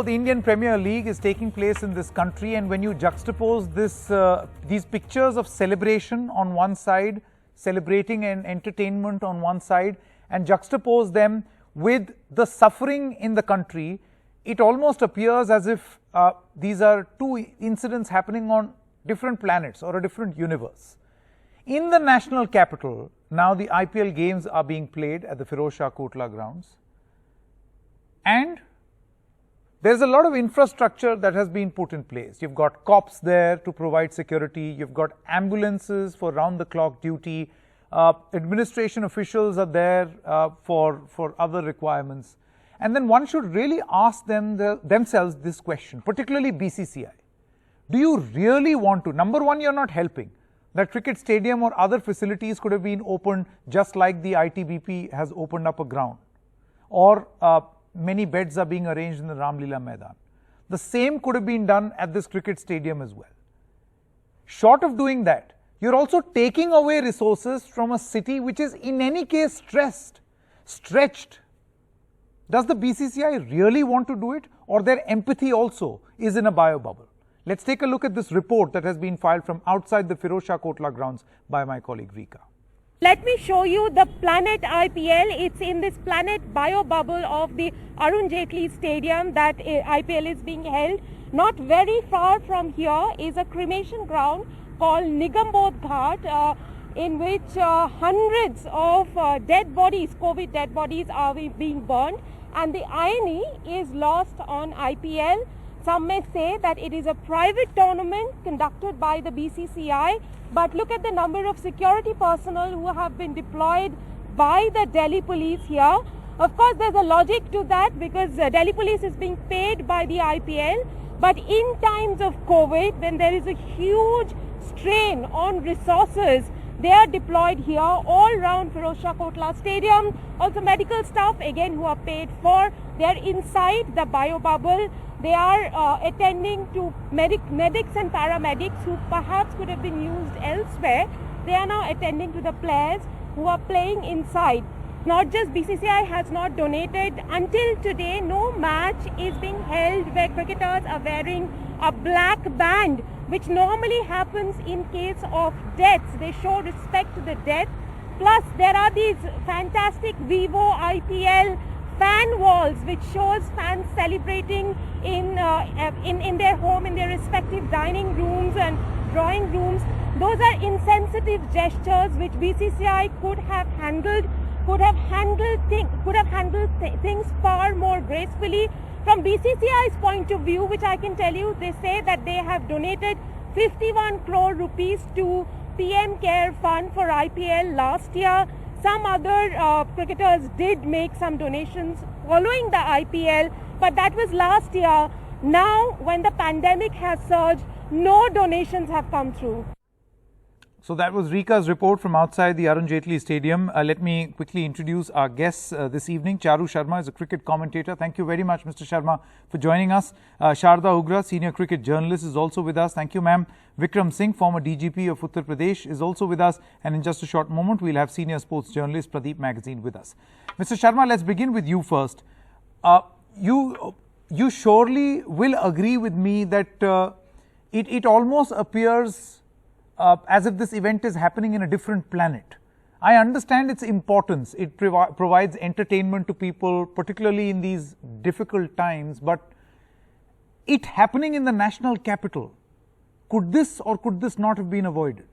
So the Indian Premier League is taking place in this country, and when you juxtapose these pictures of celebration on one side, celebrating and entertainment on one side, and juxtapose them with the suffering in the country, it almost appears as if these are two incidents happening on different planets or a different universe. In the national capital, now the IPL games are being played at the Firozshah Kotla grounds, and there's a lot of infrastructure that has been put in place. You've got cops there to provide security, you've got ambulances for round-the-clock duty, administration officials are there for other requirements. And then one should really ask themselves this question, particularly BCCI. Do you really want to? Number one, you're not helping. That cricket stadium or other facilities could have been opened just like the ITBP has opened up a ground. Or many beds are being arranged in the Ramlila Maidan. The same could have been done at this cricket stadium as well. Short of doing that, you're also taking away resources from a city which is in any case stretched. Does the BCCI really want to do it, or their empathy also is in a bio bubble? Let's take a look at this report that has been filed from outside the Firozshah Kotla grounds by my colleague Rika. Let me show you the Planet IPL. It's in this Planet bio bubble of the Arun Jaitley Stadium that IPL is being held. Not very far from here is a cremation ground called Nigambodh Ghat, in which hundreds of dead bodies, COVID dead bodies, are being burned. And the irony is lost on IPL. Some may say that it is a private tournament conducted by the BCCI, but look at the number of security personnel who have been deployed by the Delhi police here. Of course, there's a logic to that because Delhi police is being paid by the IPL, but in times of COVID, when there is a huge strain on resources, they are deployed here all around Firozshah Kotla Stadium. Also medical staff, again, who are paid for. They are inside the bio bubble. They are attending to medics and paramedics who perhaps could have been used elsewhere. They are now attending to the players who are playing inside. Not just BCCI has not donated. Until today, no match is being held where cricketers are wearing a black band, which normally happens in case of deaths. They show respect to the death. Plus, there are these fantastic Vivo IPL fan walls, which shows fans celebrating in their home, in their respective dining rooms and drawing rooms. Those are insensitive gestures which BCCI could have handled things far more gracefully. From BCCI's point of view, which I can tell you, they say that they have donated 51 crore rupees to PM Care Fund for IPL last year. Some other cricketers did make some donations following the IPL, but that was last year. Now, when the pandemic has surged, no donations have come through. So that was Rika's report from outside the Arun Jaitley Stadium. Let me quickly introduce our guests this evening. Charu Sharma is a cricket commentator. Thank you very much, Mr. Sharma, for joining us. Sharda Ugra, senior cricket journalist, is also with us. Thank you, ma'am. Vikram Singh, former DGP of Uttar Pradesh, is also with us. And in just a short moment, we'll have senior sports journalist Pradeep Magazine with us. Mr. Sharma, let's begin with you first. You surely will agree with me that it almost appears as if this event is happening in a different planet. I understand its importance. It provides entertainment to people, particularly in these difficult times, but it happening in the national capital, could this or could this not have been avoided?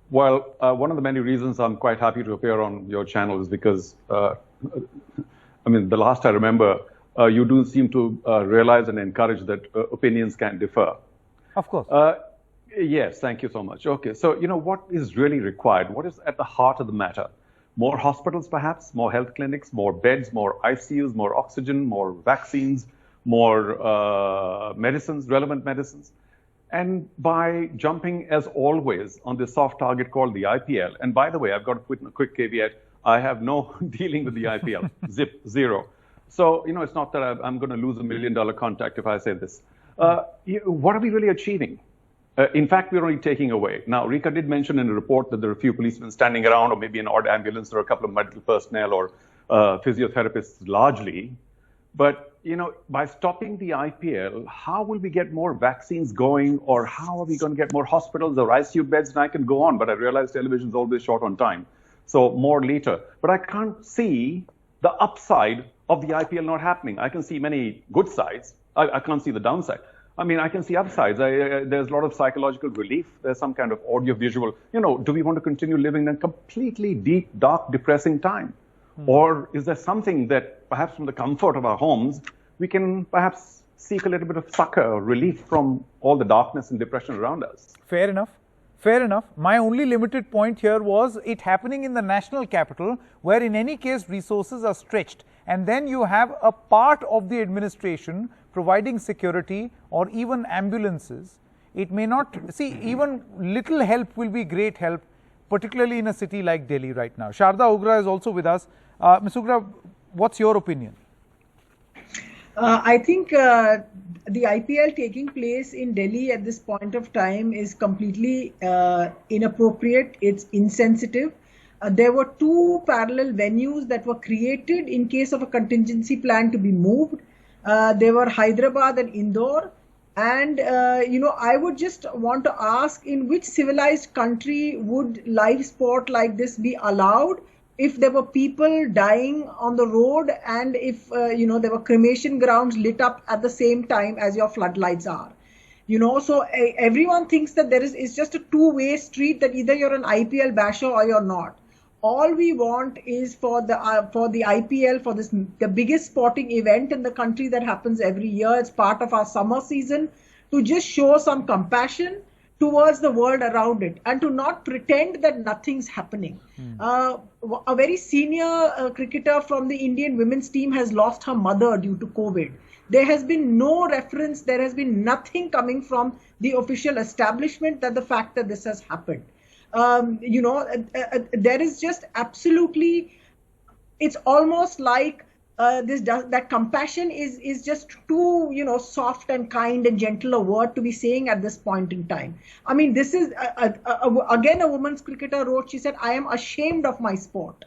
Well, one of the many reasons I'm quite happy to appear on your channel is because, I mean, the last I remember, you do seem to realize and encourage that opinions can differ. Of course. Yes, thank you so much. Okay, so, what is really required? What is at the heart of the matter? More hospitals, perhaps, more health clinics, more beds, more ICUs, more oxygen, more vaccines, more medicines, relevant medicines. And by jumping, as always, on this soft target called the IPL, and by the way, I've got to put in a quick caveat, I have no dealing with the IPL, zero. So, it's not that I'm going to lose $1 million contact if I say this. What are we really achieving? In fact, we're only taking away. Now, Rika did mention in a report that there are a few policemen standing around, or maybe an odd ambulance, or a couple of medical personnel, or physiotherapists largely. But, you know, by stopping the IPL, how will we get more vaccines going, or how are we going to get more hospitals or ICU beds? And I can go on, but I realize television is always short on time. So more later. But I can't see the upside of the IPL not happening. I can see many good sides. I can't see the downside. I mean, I can see upsides. There's a lot of psychological relief. There's some kind of audio-visual. You know, do we want to continue living in a completely deep, dark, depressing time? Or is there something that perhaps from the comfort of our homes, we can perhaps seek a little bit of succor or relief from all the darkness and depression around us? Fair enough. Fair enough. My only limited point here was it happening in the national capital, where in any case resources are stretched. And then you have a part of the administration providing security or even ambulances. It may not, see, even little help will be great help, particularly in a city like Delhi right now. Sharda Ugra is also with us. Ms. Ugra, what's your opinion? I think the IPL taking place in Delhi at this point of time is completely inappropriate. It's insensitive. There were two parallel venues that were created in case of a contingency plan to be moved. They were Hyderabad and Indore. And, you know, I would just want to ask, in which civilized country would live sport like this be allowed if there were people dying on the road and if, you know, there were cremation grounds lit up at the same time as your floodlights are? You know, so everyone thinks that it's just a two-way street, that either you're an IPL basher or you're not. All we want is for the IPL, for this, the biggest sporting event in the country that happens every year. It's part of our summer season, to just show some compassion towards the world around it and to not pretend that nothing's happening. A very senior cricketer from the Indian women's team has lost her mother due to COVID. There has been no reference, there has been nothing coming from the official establishment that the fact that this has happened. You know, there is just absolutely, it's almost like that compassion is just too, you know, soft and kind and gentle a word to be saying at this point in time. I mean, this is, again, a women's cricketer wrote, she said, I am ashamed of my sport.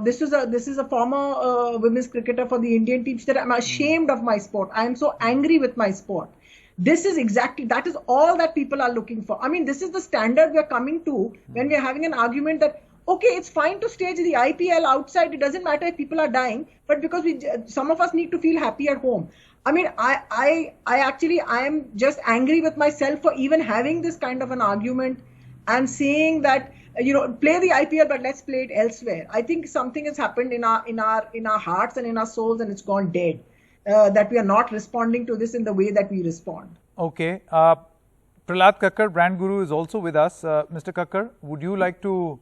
This is a former women's cricketer for the Indian team. She said, I'm ashamed of my sport. I am so angry with my sport. This is exactly, that is all that people are looking for. I mean, this is the standard we are coming to when we are having an argument that, okay, it's fine to stage the IPL outside. It doesn't matter if people are dying, but because some of us need to feel happy at home. I mean, I am just angry with myself for even having this kind of an argument and saying that, you know, play the IPL, but let's play it elsewhere. I think something has happened in our hearts and in our souls, and it's gone dead. That we are not responding to this in the way that we respond. Okay. Prahlad Kakkar, brand guru, is also with us. Mr. Kakkar, would you like to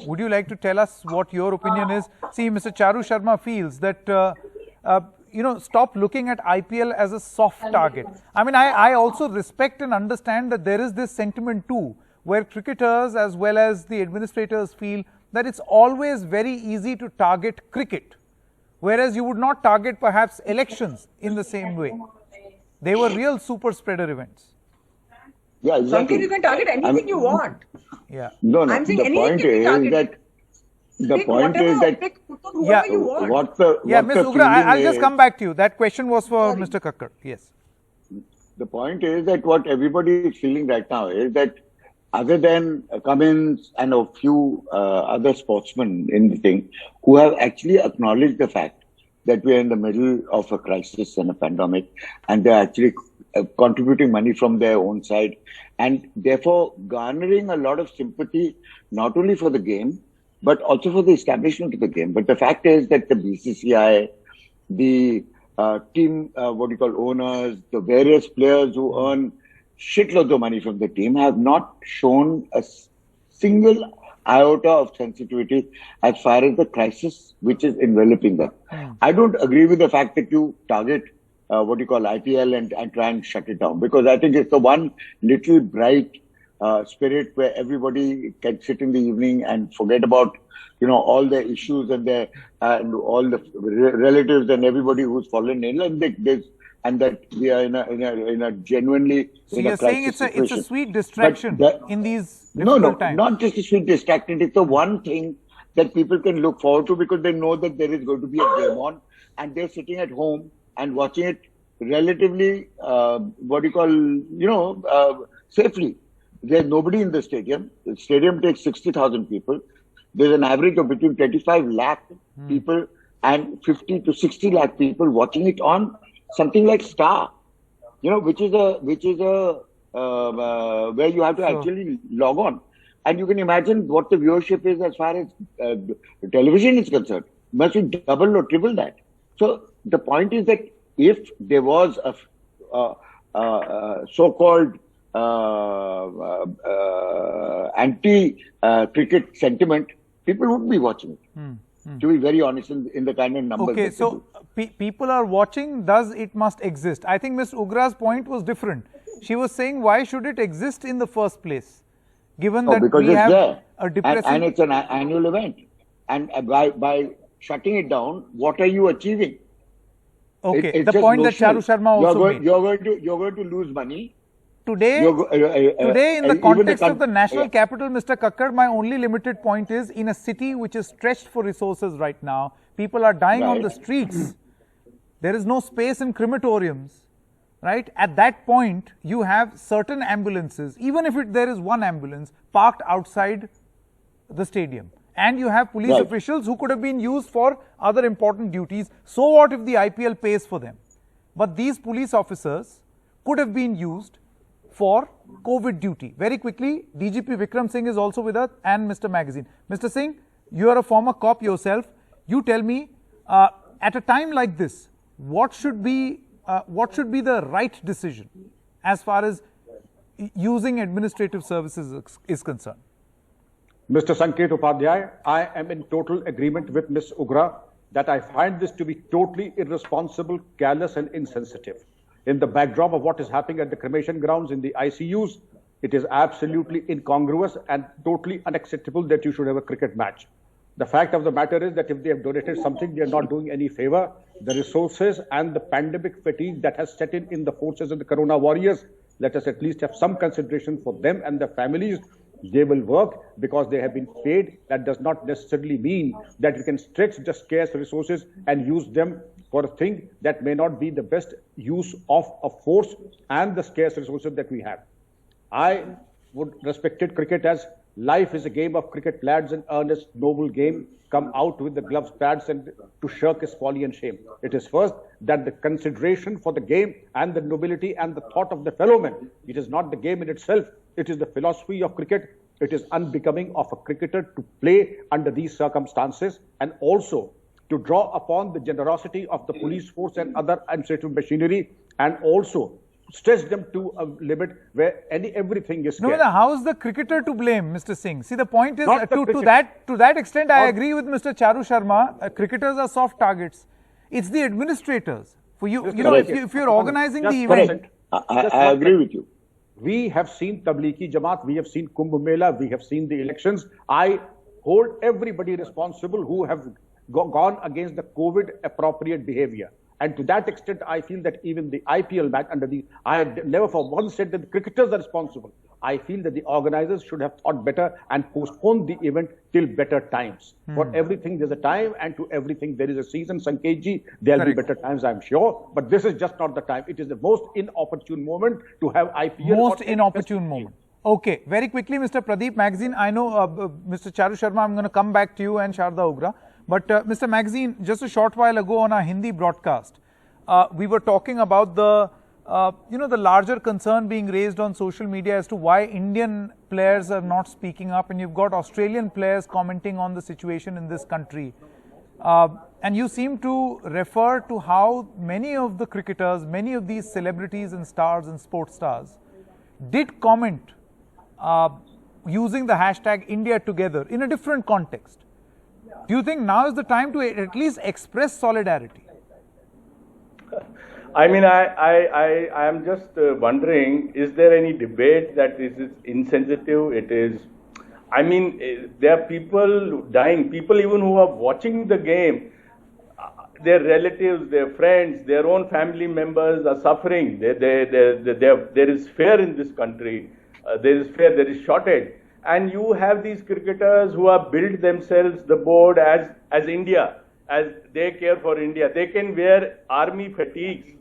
would you like to tell us what your opinion is? See, Mr. Charu Sharma feels that you know, stop looking at IPL as a soft target. I mean, I also respect and understand that there is this sentiment too, where cricketers as well as the administrators feel that it's always very easy to target cricket, whereas you would not target perhaps elections in the same way. They were real super spreader events. Yeah, exactly. You can target anything you want. Yeah. No, I'm saying the point is that pick whoever you want. Ms. Ugra, I'll just come back to you. That question was for Mr. Kakkar. Yes. The point is that what everybody is feeling right now is that, other than Cummins and a few other sportsmen in the thing, who have actually acknowledged the fact that we are in the middle of a crisis and a pandemic, and they're actually contributing money from their own side, and therefore garnering a lot of sympathy, not only for the game, but also for the establishment of the game. But the fact is that the BCCI, the team, owners, the various players who earn shitloads of money from the team have not shown a single iota of sensitivity as far as the crisis which is enveloping them. I don't agree with the fact that you target IPL and try and shut it down, because I think it's the one little bright spirit where everybody can sit in the evening and forget about, you know, all the issues and all the relatives and everybody who's fallen in, and that we are in a genuinely. So you're saying it's a sweet distraction in these difficult times. Not just a sweet distraction. It's the one thing that people can look forward to, because they know that there is going to be a game on. and they're sitting at home and watching it relatively, safely. There's nobody in the stadium. The stadium takes 60,000 people. There's an average of between 25 lakh people and 50 to 60 lakh people watching it on something like Star, which is a where you have to actually log on. And you can imagine what the viewership is as far as television is concerned. Must be double or triple that. So the point is that if there was a so-called anti-cricket sentiment, people wouldn't be watching it. To be very honest, in the kind of numbers. Okay, so people are watching, thus it must exist. I think Ms. Ugra's point was different. She was saying, why should it exist in the first place? Given that we have a depressing... And it's an annual event. And by shutting it down, what are you achieving? Okay, the point that Charu Sharma also made. You're going to lose money. Today, in the context of the national capital, Mr. Kakkad, my only limited point is, in a city which is stretched for resources right now, people are dying on the streets. There is no space in crematoriums, right? At that point, you have certain ambulances, even if there is one ambulance, parked outside the stadium. And you have police officials who could have been used for other important duties. So what if the IPL pays for them? But these police officers could have been used for COVID duty. Very quickly, DGP Vikram Singh is also with us, and Mr. Magazine. Mr. Singh, you are a former cop yourself. You tell me, at a time like this, what should be the right decision as far as using administrative services is concerned? Mr. Sanket Upadhyay, I am in total agreement with Ms. Ugra that I find this to be totally irresponsible, careless and insensitive. In the backdrop of what is happening at the cremation grounds in the ICUs, it is absolutely incongruous and totally unacceptable that you should have a cricket match. The fact of the matter is that if they have donated something, they are not doing any favor. The resources and the pandemic fatigue that has set in the forces of the Corona warriors, let us at least have some consideration for them and their families. They will work because they have been paid. That does not necessarily mean that you can stretch the scarce resources and use them for a thing that may not be the best use of a force and the scarce resources that we have. I would respect cricket as life is a game of cricket, lads, an earnest, noble game. Come out with the gloves, pads, and to shirk is folly and shame. It is first that the consideration for the game and the nobility and the thought of the fellow man. It is not the game in itself. It is the philosophy of cricket. It is unbecoming of a cricketer to play under these circumstances, and also to draw upon the generosity of the police force and other administrative machinery, and also stretch them to a limit where everything is scared. No, how is the cricketer to blame, Mr. Singh? See, the point is, to that extent, I agree with Mr. Charu Sharma. Cricketers are soft targets. It's the administrators. For you, if you're organizing the event. I agree with you. We have seen Tablighi Jamaat, we have seen Kumbh Mela, we have seen the elections. I hold everybody responsible who have gone against the COVID appropriate behavior. And to that extent, I feel that even the IPL match I had never for once said that the cricketers are responsible. I feel that the organizers should have thought better and postponed the event till better times. For everything, there's a time, and to everything, there is a season. Sanketji, there'll be better times, I'm sure. But this is just not the time. It is the most inopportune moment to have IPL. Most inopportune moment. Okay, very quickly, Mr. Pradeep Magazine. I know, Mr. Charu Sharma, I'm going to come back to you and Sharda Ugra. But Mr. Magazine, just a short while ago on our Hindi broadcast, we were talking about the larger concern being raised on social media as to why Indian players are not speaking up, and you've got Australian players commenting on the situation in this country. And you seem to refer to how many of the cricketers, many of these celebrities and stars and sports stars did comment using the hashtag India Together in a different context. Do you think now is the time to at least express solidarity? I mean, I am just wondering, is there any debate that this is insensitive? It is, I mean, there are people dying, people even who are watching the game, their relatives, their friends, their own family members are suffering. There is fear in this country. There is fear, there is shortage. And you have these cricketers who have built themselves, the board, as India. as they care for India. They can wear army fatigues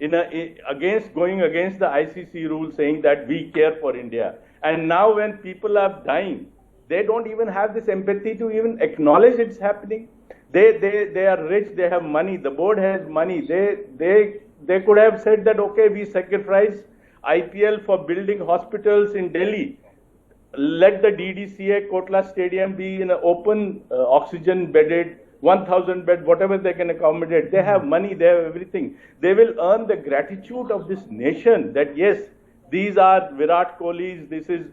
going against the ICC rules, saying that we care for India. And now when people are dying, they don't even have this empathy to even acknowledge it's happening. They are rich, they have money, the board has money. They could have said that, okay, we sacrifice IPL for building hospitals in Delhi. Let the DDCA Kotla Stadium be in an open, oxygen bedded, 1,000 bed, whatever they can accommodate. They have money, they have everything. They will earn the gratitude of this nation that yes, these are Virat Kohli's, this is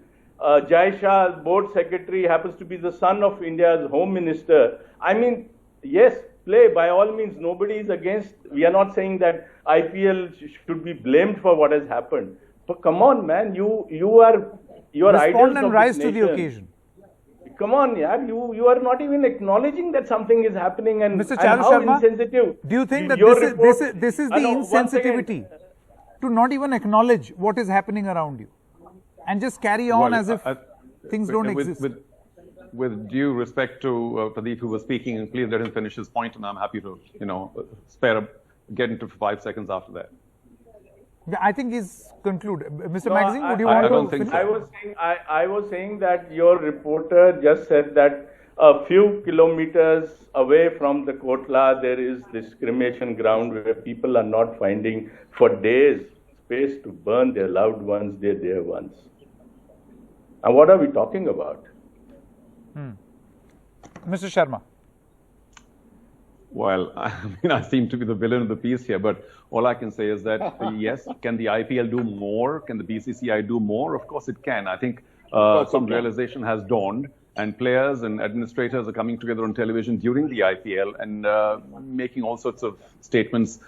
Jai Shah, board secretary, happens to be the son of India's home minister. I mean, yes, play by all means. Nobody is against. We are not saying that IPL should be blamed for what has happened. But come on, man, you are respond and rise to the occasion. Come on, yaar, you are not even acknowledging that something is happening, and Mr. Charu how Sharma, insensitive. Do you think that this is the insensitivity to not even acknowledge what is happening around you and just carry on as if things don't exist? With due respect to Pradeep, who was speaking, and please let him finish his point, and I'm happy to, get into 5 seconds after that. Yeah, I think he's concluded. Mr. Magazine, would you want to finish? I was saying that your reporter just said that a few kilometers away from the Kotla, there is this cremation ground where people are not finding for days space to burn their loved ones, their dear ones. And what are we talking about? Mr. Sharma. Well, I seem to be the villain of the piece here, but all I can say is that, yes, can the IPL do more? Can the BCCI do more? Of course it can. I think some realization has dawned, and players and administrators are coming together on television during the IPL and making all sorts of statements,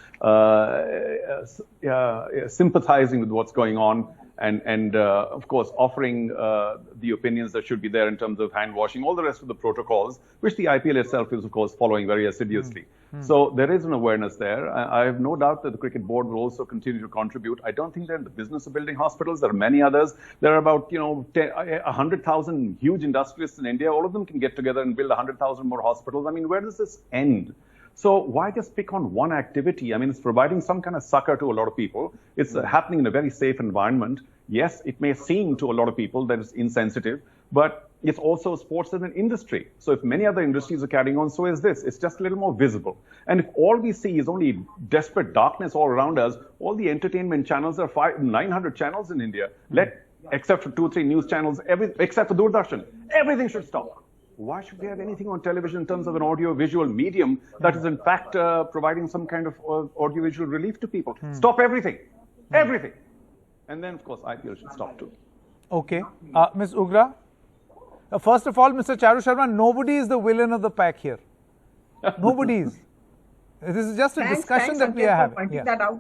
sympathizing with what's going on, and of course, offering the opinions that should be there in terms of hand washing, all the rest of the protocols, which the IPL itself is, of course, following very assiduously. So there is an awareness there. I have no doubt that the cricket board will also continue to contribute. I don't think they're in the business of building hospitals. There are many others. There are about 100,000 huge industrialists in India. All of them can get together and build 100,000 more hospitals. I mean, where does this end? So why just pick on one activity? I mean, it's providing some kind of succor to a lot of people. It's happening in a very safe environment. Yes, it may seem to a lot of people that it's insensitive, but it's also sports as an industry. So if many other industries are carrying on, so is this. It's just a little more visible. And if all we see is only desperate darkness all around us, all the entertainment channels, there are 900 channels in India. Except for 2-3 news channels, except for Doordarshan, everything should stop. Why should we have anything on television in terms of an audio-visual medium that is in fact providing some kind of audio-visual relief to people? Stop everything. Everything. And then, of course, IPL should stop too. Okay. Ms. Ugra? First of all, Mr. Charu Sharma, nobody is the villain of the pack here. Nobody is. This is just a discussion that we are having. Pointing that out.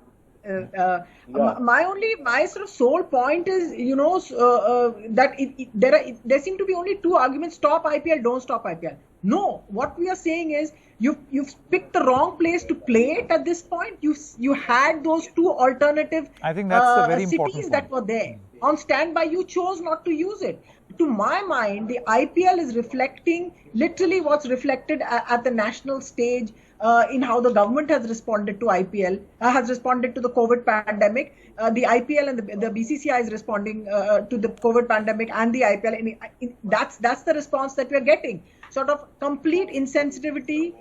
My sort of sole point is, that there seem to be only two arguments: stop IPL, don't stop IPL. No, what we are saying is you've picked the wrong place to play it at this point. You had those two alternative I think that's a very important cities point. that were there on standby. You chose not to use it. To my mind, the IPL is reflecting literally what's reflected at the national stage in how the government has responded to IPL, has responded to the COVID pandemic. The IPL and the BCCI is responding to the COVID pandemic and the IPL. That's the response that we are getting. Sort of complete insensitivity,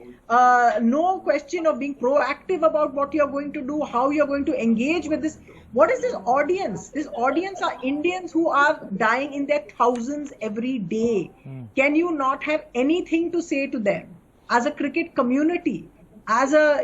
no question of being proactive about what you're going to do, how you're going to engage with this. What is this audience? This audience are Indians who are dying in their thousands every day. Can you not have anything to say to them? As a cricket community, as a,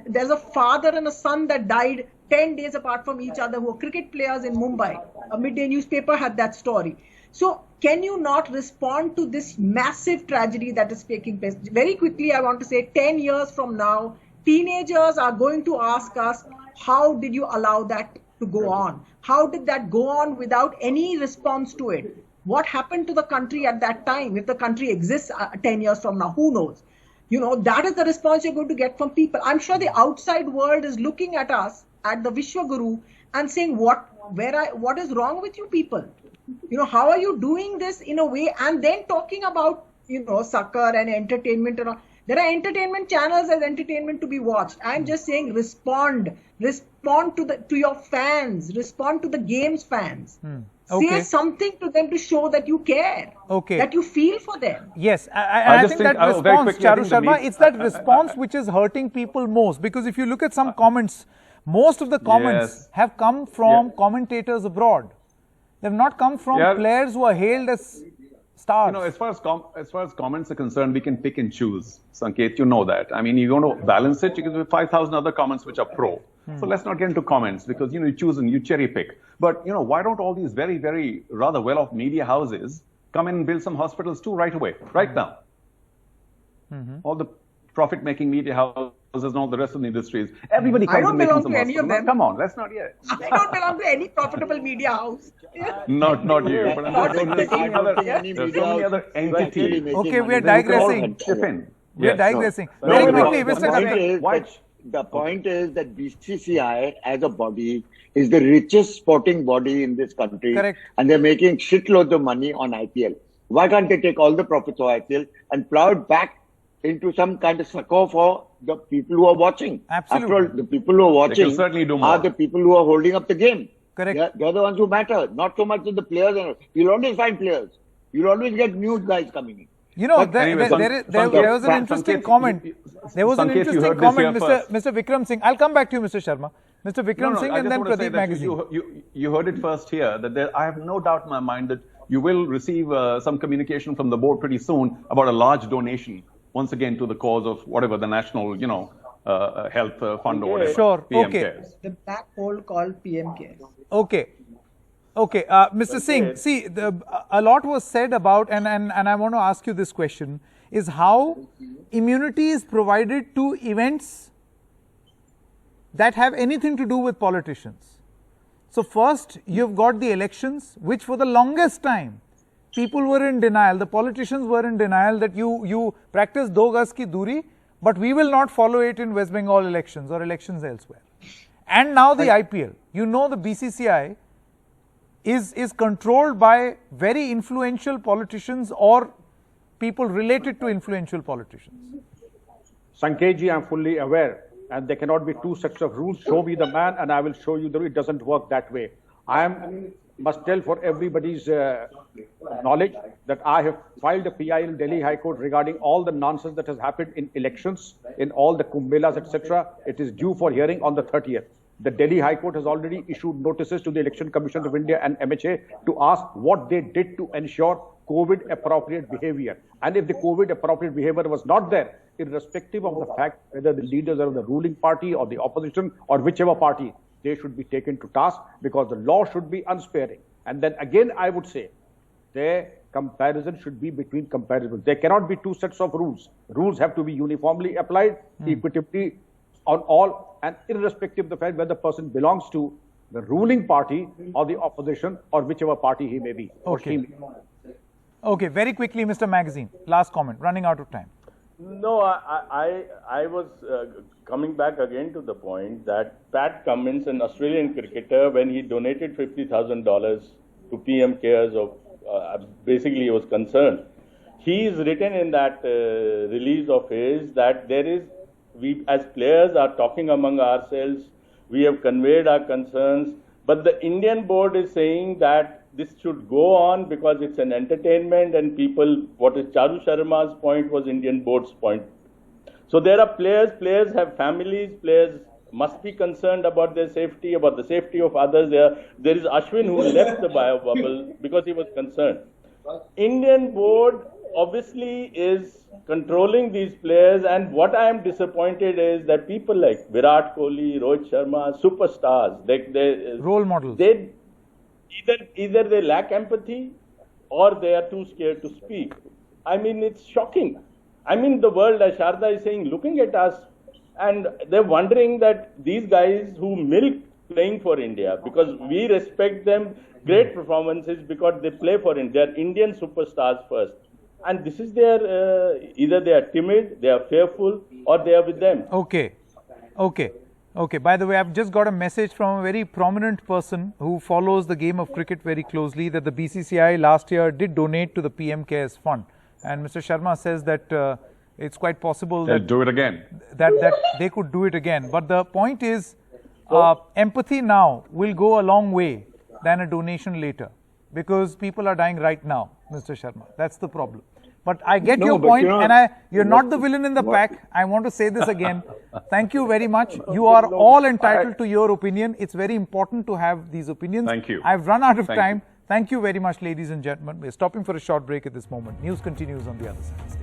there's a father and a son that died 10 days apart from each other who were cricket players in Mumbai. A midday newspaper had that story. So can you not respond to this massive tragedy that is taking place? Very quickly, I want to say 10 years from now, teenagers are going to ask us, how did you allow that to go on? How did that go on without any response to it? What happened to the country at that time? If the country exists 10 years from now, who knows? That is the response you're going to get from people. I'm sure the outside world is looking at us, at the Vishwaguru, and saying, what is wrong with you people? How are you doing this in a way? And then talking about, succor and entertainment and all. There are entertainment channels as entertainment to be watched. I'm just saying respond to your fans, respond to the game's fans. Okay. Say something to them to show that you care, that you feel for them. Yes, I think that response, Charu Sharma, it's that I response which is hurting people most, because if you look at some comments, most of the comments have come from commentators abroad. They've not come from players who are hailed as stars. You know, as far as comments are concerned, we can pick and choose. Sanket, you know that. I mean, you want to balance it, you can do 5,000 other comments which are pro. So let's not get into comments, because, you know, you choose and you cherry pick. But, you know, why don't all these very, very rather well-off media houses come in and build some hospitals too right away, right now? All the profit-making media houses and all the rest of the industries. Everybody comes and making some hospitals. Them. Come on, let's not yet. I don't belong to any profitable media house. Not you, but I'm saying there's so many other entities. Okay, we are digressing. We are digressing. Very quickly, Mr. Kapil. The point is that BCCI as a body is the richest sporting body in this country. Correct. And they're making shitloads of money on IPL. Why can't they take all the profits of IPL and plow it back into some kind of succor for the people who are watching? Absolutely. After all, the people who are watching are the people who are holding up the game. Correct. They're the ones who matter, not so much the players. You'll always find players. You'll always get news guys coming in. You know, there was an interesting comment. There was an interesting comment, Mr. Vikram Singh. I'll come back to you, Mr. Sharma. Mr. Vikram Singh and then Pradeep Magazine. You heard it first here, that I have no doubt in my mind that you will receive some communication from the board pretty soon about a large donation, once again, to the cause of whatever the national, you know, health fund or whatever. Sure, PM cares. The black hole called PM cares. Okay. Okay, Mr. Singh, see, a lot was said about, and I want to ask you this question, is how immunity is provided to events that have anything to do with politicians. So first, you've got the elections, which for the longest time, people were in denial, the politicians were in denial that you practice do gaz ki duri, but we will not follow it in West Bengal elections or elections elsewhere. And now the IPL, you know, the BCCI is controlled by very influential politicians or people related to influential politicians. Sanketji, I'm fully aware, and there cannot be two sets of rules. Show me the man and I will show you the rule. It doesn't work that way. Must tell for everybody's knowledge that I have filed a PI in Delhi High Court regarding all the nonsense that has happened in elections, in all the Kumbh Melas, etc. It is due for hearing on the 30th. The Delhi High Court has already issued notices to the Election Commission of India and MHA to ask what they did to ensure COVID appropriate behavior. And if the COVID appropriate behavior was not there, irrespective of the fact whether the leaders are of the ruling party or the opposition or whichever party, they should be taken to task, because the law should be unsparing. And then again, I would say, their comparison should be between comparables. There cannot be two sets of rules. Rules have to be uniformly applied, equitably on all, and irrespective of the fact whether the person belongs to the ruling party or the opposition or whichever party he may be. Okay. Okay, very quickly, Mr. Magazine, last comment, running out of time. No, I was coming back again to the point that Pat Cummins, an Australian cricketer, when he donated $50,000 to PM Cares, of basically he was concerned. He's written in that release of his that we as players are talking among ourselves, we have conveyed our concerns, but the Indian board is saying that this should go on because it's an entertainment and people, what is Charu Sharma's point was Indian board's point. So there are players have families, players must be concerned about their safety, about the safety of others. There is Ashwin who left the bio bubble because he was concerned. Indian board obviously is controlling these players, and what I am disappointed is that people like Virat Kohli, Rohit Sharma, superstars, they role models. They either they lack empathy or they are too scared to speak. I mean, it's shocking. I mean, the world, as Sharda is saying, looking at us, and they're wondering that these guys who milk playing for India, because we respect them, great performances because they play for India, they're Indian superstars first. And this is their, either they are timid, they are fearful, or they are with them. Okay. By the way, I've just got a message from a very prominent person who follows the game of cricket very closely that the BCCI last year did donate to the PM Cares Fund. And Mr. Sharma says that It's quite possible They'll that do it again. that they could do it again. But the point is, empathy now will go a long way than a donation later, because people are dying right now, Mr. Sharma. That's the problem. But I get your point, and you're not the villain in the pack. I want to say this again. Thank you very much. You are all entitled to your opinion. It's very important to have these opinions. Thank you. I've run out of time. Thank you very much, ladies and gentlemen. We're stopping for a short break at this moment. News continues on the other side.